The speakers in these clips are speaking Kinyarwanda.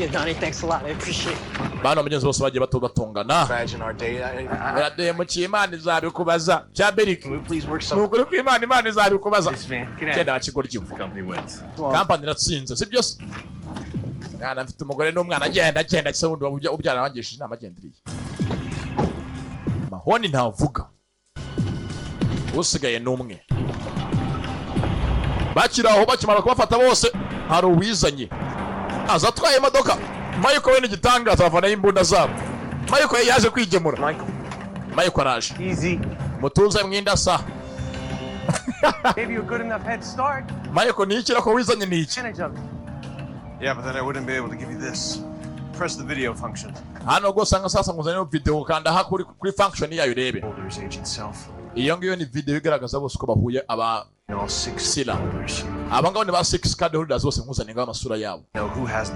Yeah, Donnie, thanks a lot. I appreciate it. Bano mugenzi bose bagiye batongana. Imagine our day. Baraduye mu Imana izabikubaza. Cyaberiki. Please work some. Nukuri ko Imana izabikubaza. This man, get out. Kenda akigoryi. Company wins. Company ratsinze, si byose. Ngana mfite umugore n'umwana agenda kise wundi ubyara wangishije inama agendiriye. Mahoni ntavuga. Usigaye n'umwe. Bakiraho bakimara kubafata bose hari uwizanye. Azatwaye imodoka. Michael we n'igitanga avana imbunda zabo. Michael yaje kwigemura. Michael araje. Easy. Mutuze mwinda sa. Maybe you're good enough head start. Michael nikira ko wizanye niki. Yeah, but then I wouldn't be able to give you this. Press the video function. Hano go sanga sasa nguzanye video kanda hakuri kuri function yayo rebe. Holder's agent self. Iyo ngiyo ni video igaragaza bose ko bahuye aba sila. Abangabo ni ba 6 card holders bose nkuzanye ngaho amasura yabo.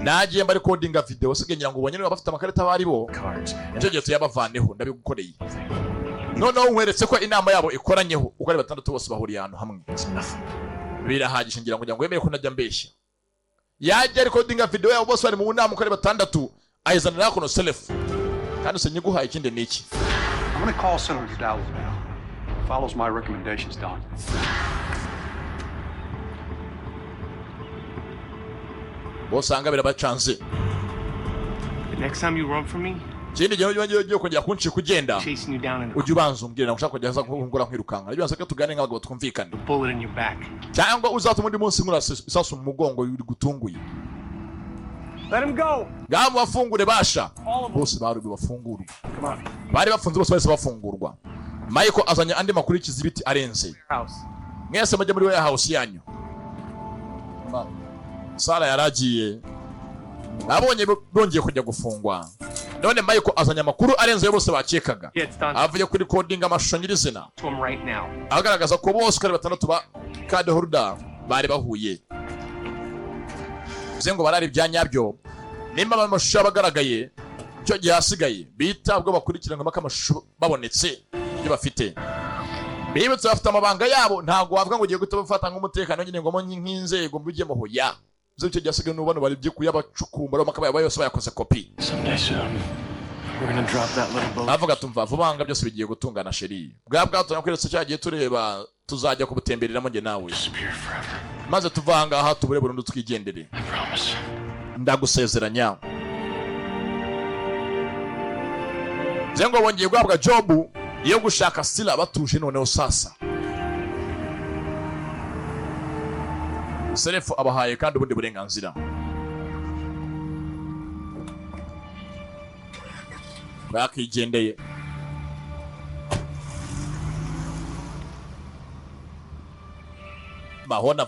Nagiye mbari codinga video sigenyira ngo ubonye bafite amakarita bari bo. Icyo gihe tuyabavaneho ndabigukoreye. Noneho nkweretse ko inama yabo ikoranyeho uko ari batandatu bose bahuriye ahantu hamwe. Birahagisha ngira ngo yemeye ko najya mbeshya. Yaje recordinga video yabo bose bari mu nama uko ari batandatu ayizanira ko no self. Kandi se nyiguhaye ikindi niki. I'm going to call Senator Dowell now. Follows my recommendations, Don. Bosanga birabacanze. The next time you run from me, Kindi gihe kongera kunci kugenda. Chasing you down in Ujubanza umbwira ushaka kugeza ngura nkirukanga. Bibanza ko tugane nk'abagabo twumvikane. bullet in your back. Cyangwa uzatuma undi munsi nkura isasu mu mugongo uri gutunguye. Let him go. Ngabo bafungure basha. Bose barubi bafungurwa. Bari bafunze bose bafungurwa. Michael azanye andi makuru y'ikizibiti arenze. Mwese mujye muri warehouse yanyu. Sara yaragiye. Nabonye bongeye kujya gufungwa. None Michael azanye amakuru arenze bose bakekaga. Avuye kuri coding amashusho nyirizina. Agaragaza ko bose kare batandatu ba card holder bari bahuye. Zengo barari byanyabyo. Nimba amashusho abagaragaye cyo gihe hasigaye bitabwo bakurikirana amashusho babonetse ibyo bafite. Bibutse bafite amabanga yabo ntago wavuga ngo ugiye guta bafata nk'umutekano nyine ngo nk'inzego mbije mu hoya. Zo cyo gyasigaye n'ubano bari byo kuyabacukumbura makaba yose bayakoze copy. We're gonna drop that little boat. Avuga tumva vubanga byose bigiye gutungana sheri. Bwa tunakweretse cyagiye tureba tuzajya kubutembereramo nge nawe. Maze tuvanga aha tubure burundu twigendere. I promise. Ndagusezeranya. Zengo bongeye guhabwa job yo gushaka sila batuje noneho sasa. Serefu abahaye kandi ubundi burenganzira. Bakigendeye. Mahona